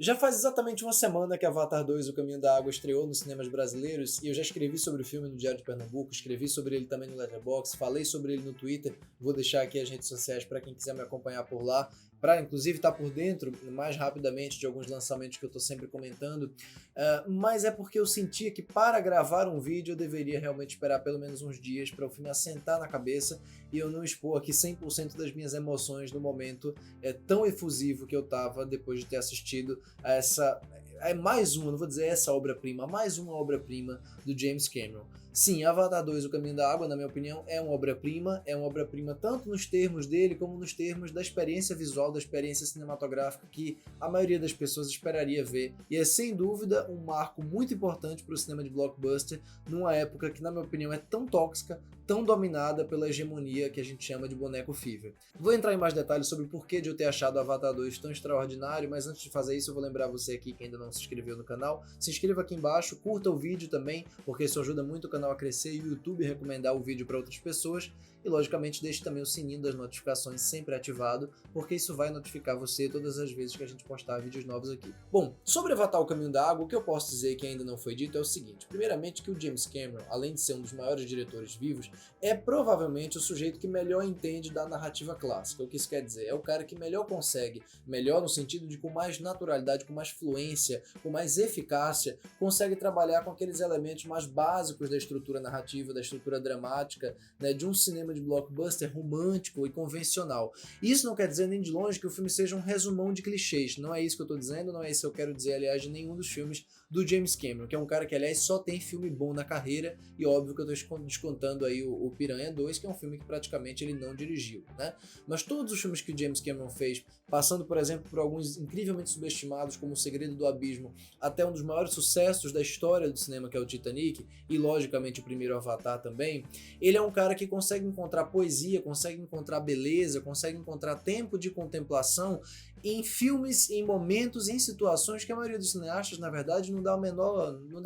Já faz exatamente uma semana que Avatar 2, O Caminho da Água estreou nos cinemas brasileiros e eu já escrevi sobre o filme no Diário de Pernambuco, escrevi sobre ele também no Letterboxd, falei sobre ele no Twitter, vou deixar aqui as redes sociais para quem quiser me acompanhar por lá, para inclusive estar por dentro mais rapidamente de alguns lançamentos que eu estou sempre comentando, mas é porque eu sentia que para gravar um vídeo eu deveria realmente esperar pelo menos uns dias para o filme assentar na cabeça e eu não expor aqui 100% das minhas emoções no momento tão efusivo que eu estava depois de ter assistido a essa. É mais uma, não vou dizer essa obra-prima, mais uma obra-prima do James Cameron. Sim, Avatar 2, O Caminho da Água, na minha opinião, é uma obra-prima tanto nos termos dele, como nos termos da experiência visual, da experiência cinematográfica que a maioria das pessoas esperaria ver. E é sem dúvida um marco muito importante para o cinema de blockbuster, numa época que, na minha opinião, é tão tóxica, tão dominada pela hegemonia que a gente chama de boneco fever. Vou entrar em mais detalhes sobre o porquê de eu ter achado Avatar 2 tão extraordinário, mas antes de fazer isso eu vou lembrar você aqui que ainda não se inscreveu no canal, se inscreva aqui embaixo, curta o vídeo também, porque isso ajuda muito o canal a crescer e o YouTube recomendar o vídeo para outras pessoas, e logicamente deixe também o sininho das notificações sempre ativado, porque isso vai notificar você todas as vezes que a gente postar vídeos novos aqui. Bom, sobre Avatar O Caminho da Água, o que eu posso dizer que ainda não foi dito é o seguinte: primeiramente que o James Cameron, além de ser um dos maiores diretores vivos, é provavelmente o sujeito que melhor entende da narrativa clássica. O que isso quer dizer? É o cara que melhor consegue, melhor no sentido de com mais naturalidade, com mais fluência, com mais eficácia, consegue trabalhar com aqueles elementos mais básicos da estrutura narrativa, da estrutura dramática, né, de um cinema de blockbuster romântico e convencional. Isso não quer dizer nem de longe que o filme seja um resumão de clichês, não é isso que eu tô dizendo, não é isso que eu quero dizer, aliás, de nenhum dos filmes do James Cameron, que é um cara que, aliás, só tem filme bom na carreira, e óbvio que eu tô descontando aí o Piranha 2, que é um filme que praticamente ele não dirigiu, né? Mas todos os filmes que o James Cameron fez, passando, por exemplo, por alguns incrivelmente subestimados, como O Segredo do Abismo, até um dos maiores sucessos da história do cinema, que é o Titanic, e logicamente o primeiro Avatar também, ele é um cara que consegue encontrar poesia, consegue encontrar beleza, consegue encontrar tempo de contemplação em filmes, em momentos, em situações que a maioria dos cineastas, na verdade, não dá o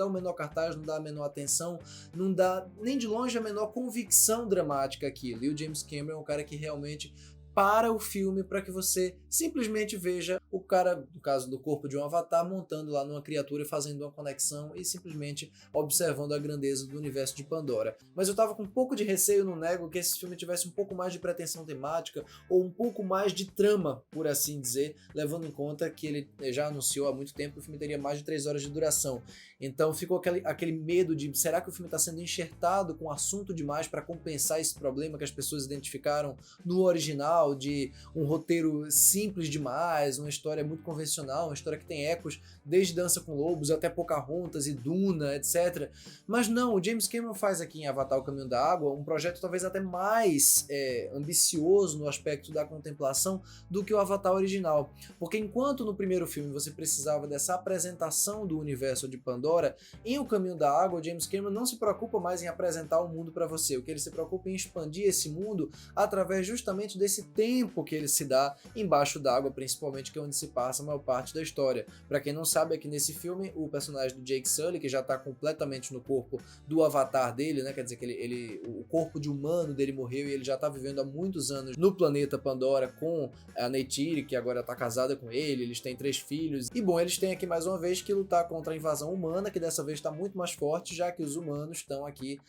menor cartaz, não dá a menor atenção, não dá nem de longe a menor convicção dramática aquilo. E o James Cameron é um cara que realmente para o filme para que você simplesmente veja o cara, no caso do corpo de um avatar, montando lá numa criatura e fazendo uma conexão e simplesmente observando a grandeza do universo de Pandora. Mas eu tava com um pouco de receio, não nego, que esse filme tivesse um pouco mais de pretensão temática ou um pouco mais de trama, por assim dizer, levando em conta que ele já anunciou há muito tempo que o filme teria mais de 3 horas de duração. Então ficou aquele medo de, será que o filme está sendo enxertado com assunto demais para compensar esse problema que as pessoas identificaram no original, de um roteiro simples demais, uma história muito convencional, uma história que tem ecos desde Dança com Lobos até Pocahontas e Duna, etc. Mas não, o James Cameron faz aqui em Avatar O Caminho da Água um projeto talvez até mais ambicioso no aspecto da contemplação do que o Avatar original. Porque enquanto no primeiro filme você precisava dessa apresentação do universo de Pandora, em O Caminho da Água, o James Cameron não se preocupa mais em apresentar o mundo para você. O que ele se preocupa é em expandir esse mundo através justamente desse tempo que ele se dá embaixo d'água, principalmente, que é onde se passa a maior parte da história. Para quem não sabe, aqui nesse filme, o personagem do Jake Sully, que já tá completamente no corpo do avatar dele, né? Quer dizer que o corpo de humano dele morreu e ele já tá vivendo há muitos anos no planeta Pandora com a Neytiri, que agora tá casada com ele, eles têm 3 filhos. E bom, eles têm aqui mais uma vez que lutar contra a invasão humana, que dessa vez está muito mais forte, já que os humanos estão aqui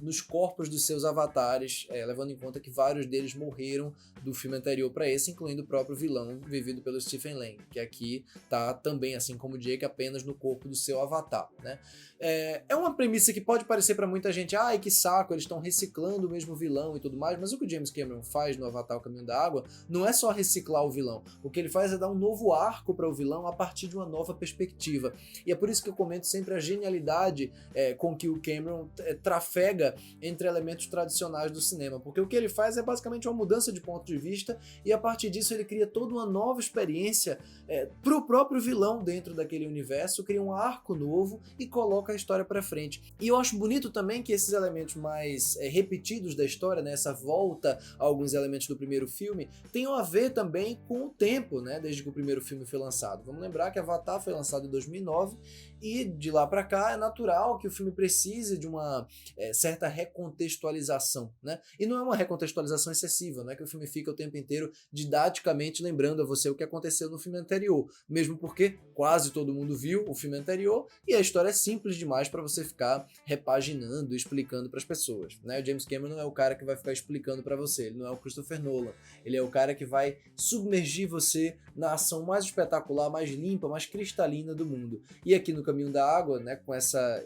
nos corpos dos seus avatares, levando em conta que vários deles morreram do filme anterior para esse, incluindo o próprio vilão vivido pelo Stephen Lang, que aqui tá também, assim como o Jake, apenas no corpo do seu avatar, né? É uma premissa que pode parecer para muita gente, ai que saco, eles estão reciclando o mesmo vilão e tudo mais, mas o que o James Cameron faz no Avatar O Caminho da Água não é só reciclar o vilão, o que ele faz é dar um novo arco para o vilão a partir de uma nova perspectiva, e é por isso que eu comento sempre a genialidade com que o Cameron trafega entre elementos tradicionais do cinema, porque o que ele faz é basicamente uma mudança de ponto de vista e a partir disso ele cria toda uma nova experiência pro próprio vilão dentro daquele universo, cria um arco novo e coloca a história para frente. E eu acho bonito também que esses elementos mais repetidos da história, né, essa volta a alguns elementos do primeiro filme, tenham a ver também com o tempo, né, desde que o primeiro filme foi lançado. Vamos lembrar que Avatar foi lançado em 2009 e de lá para cá é natural que o filme precise de uma certa recontextualização, né? E não é uma recontextualização excessiva, não é que o filme fica o tempo inteiro didaticamente lembrando a você o que aconteceu aconteceu no filme anterior, mesmo porque quase todo mundo viu o filme anterior e a história é simples demais para você ficar repaginando e explicando para as pessoas, né? O James Cameron não é o cara que vai ficar explicando para você, ele não é o Christopher Nolan, ele é o cara que vai submergir você na ação mais espetacular, mais limpa, mais cristalina do mundo. E aqui no Caminho da Água, né, com essa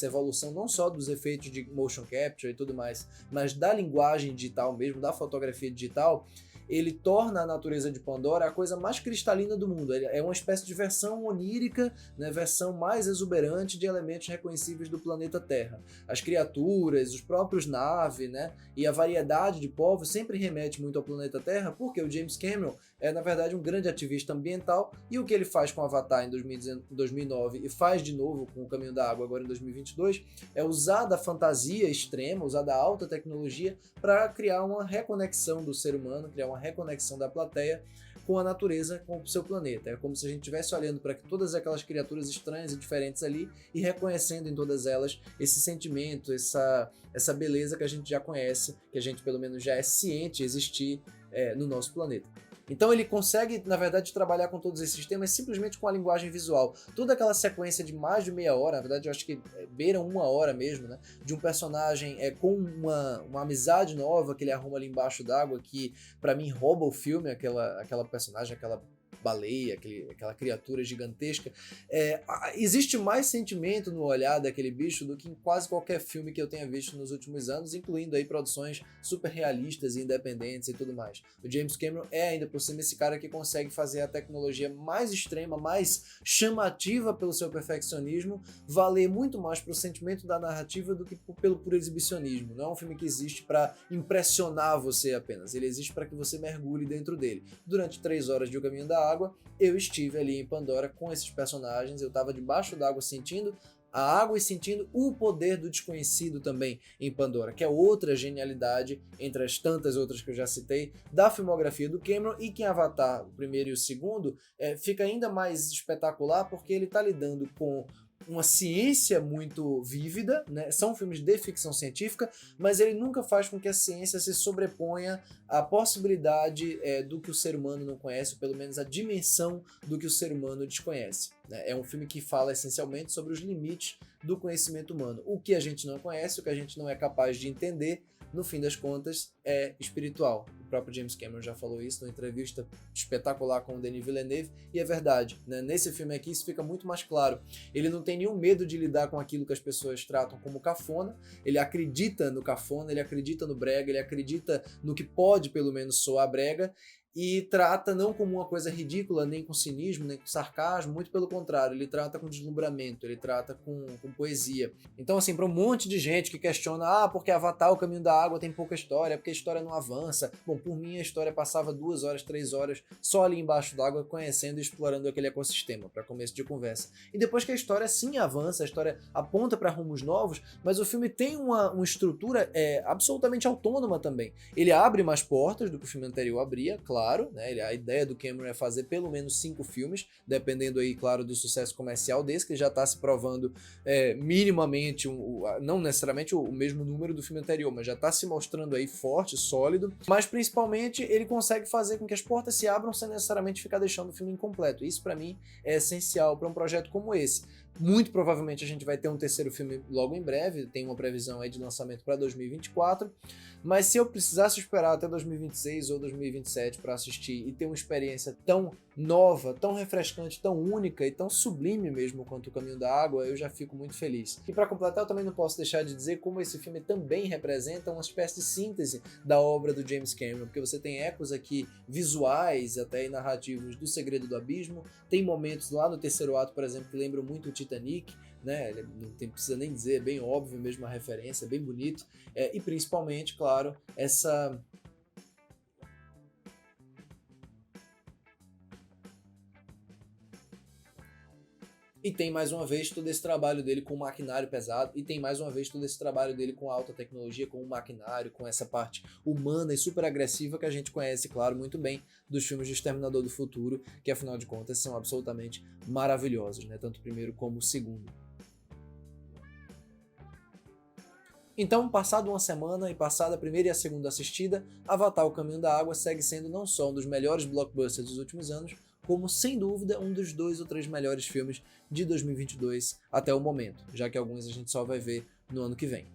evolução não só dos efeitos de motion capture e tudo mais, mas da linguagem digital mesmo, da fotografia digital, ele torna a natureza de Pandora a coisa mais cristalina do mundo. É uma espécie de versão onírica, né, versão mais exuberante de elementos reconhecíveis do planeta Terra. As criaturas, os próprios naves, né, e a variedade de povos sempre remete muito ao planeta Terra, porque o James Cameron é, na verdade, um grande ativista ambiental, e o que ele faz com Avatar em 2009 e faz de novo com O Caminho da Água agora em 2022 é usar da fantasia extrema, usar da alta tecnologia para criar uma reconexão do ser humano, criar uma reconexão da plateia com a natureza, com o seu planeta. É como se a gente estivesse olhando para todas aquelas criaturas estranhas e diferentes ali e reconhecendo em todas elas esse sentimento, essa beleza que a gente já conhece, que a gente pelo menos já é ciente de existir no nosso planeta. Então ele consegue, na verdade, trabalhar com todos esses temas simplesmente com a linguagem visual. Toda aquela sequência de mais de meia hora, na verdade eu acho que beira 1 hora mesmo, né? De um personagem com uma amizade nova que ele arruma ali embaixo d'água, que pra mim rouba o filme, aquela personagem, aquela baleia, aquela criatura gigantesca. Existe mais sentimento no olhar daquele bicho do que em quase qualquer filme que eu tenha visto nos últimos anos, incluindo aí produções super realistas e independentes e tudo mais. O James Cameron é ainda por cima esse cara que consegue fazer a tecnologia mais extrema, mais chamativa pelo seu perfeccionismo, valer muito mais pro sentimento da narrativa do que pelo puro exibicionismo. Não é um filme que existe para impressionar você apenas, ele existe para que você mergulhe dentro dele. Durante 3 horas de O Caminho da Água, eu estive ali em Pandora com esses personagens, eu estava debaixo d'água sentindo a água e sentindo o poder do desconhecido também em Pandora, que é outra genialidade, entre as tantas outras que eu já citei, da filmografia do Cameron, e que em Avatar, o primeiro e o segundo, fica ainda mais espetacular porque ele está lidando com uma ciência muito vívida, né? São filmes de ficção científica, mas ele nunca faz com que a ciência se sobreponha à possibilidade do que o ser humano não conhece, ou pelo menos a dimensão do que o ser humano desconhece, né? É um filme que fala essencialmente sobre os limites do conhecimento humano. O que a gente não conhece, o que a gente não é capaz de entender, no fim das contas, é espiritual. O próprio James Cameron já falou isso numa entrevista espetacular com o Denis Villeneuve, e é verdade, né? Nesse filme aqui isso fica muito mais claro. Ele não tem nenhum medo de lidar com aquilo que as pessoas tratam como cafona, ele acredita no cafona, ele acredita no brega, ele acredita no que pode pelo menos soar brega, e trata não como uma coisa ridícula, nem com cinismo, nem com sarcasmo, muito pelo contrário, ele trata com deslumbramento, ele trata com poesia. Então, assim, para um monte de gente que questiona, porque Avatar, O Caminho da Água tem pouca história, porque a história não avança. Bom, por mim a história passava 2 horas, 3 horas só ali embaixo d'água, conhecendo e explorando aquele ecossistema, para começo de conversa. E depois que a história sim avança, a história aponta para rumos novos, mas o filme tem uma estrutura absolutamente autônoma também. Ele abre mais portas do que o filme anterior abria, claro, né? A ideia do Cameron é fazer pelo menos 5 filmes, dependendo aí, claro, do sucesso comercial desse, que já está se provando minimamente, não necessariamente o mesmo número do filme anterior, mas já está se mostrando aí forte, sólido, mas principalmente ele consegue fazer com que as portas se abram sem necessariamente ficar deixando o filme incompleto. Isso para mim é essencial para um projeto como esse. Muito provavelmente a gente vai ter um terceiro filme logo em breve, tem uma previsão aí de lançamento para 2024, mas se eu precisasse esperar até 2026 ou 2027 para assistir e ter uma experiência tão nova, tão refrescante, tão única e tão sublime mesmo quanto O Caminho da Água, eu já fico muito feliz. E para completar, eu também não posso deixar de dizer como esse filme também representa uma espécie de síntese da obra do James Cameron, porque você tem ecos aqui visuais, até narrativos do Segredo do Abismo, tem momentos lá no terceiro ato, por exemplo, que lembram muito o Titanic, né? Não precisa nem dizer, é bem óbvio mesmo a referência, é bem bonito, e principalmente, claro, essa... E tem mais uma vez todo esse trabalho dele com maquinário pesado, e tem mais uma vez todo esse trabalho dele com alta tecnologia, com o maquinário, com essa parte humana e super agressiva que a gente conhece, claro, muito bem dos filmes de Exterminador do Futuro, que afinal de contas são absolutamente maravilhosos, né? Tanto o primeiro como o segundo. Então, passado uma semana e passada a primeira e a segunda assistida, Avatar: O Caminho da Água segue sendo não só um dos melhores blockbusters dos últimos anos, como, sem dúvida, um dos 2 ou 3 melhores filmes de 2022 até o momento, já que alguns a gente só vai ver no ano que vem.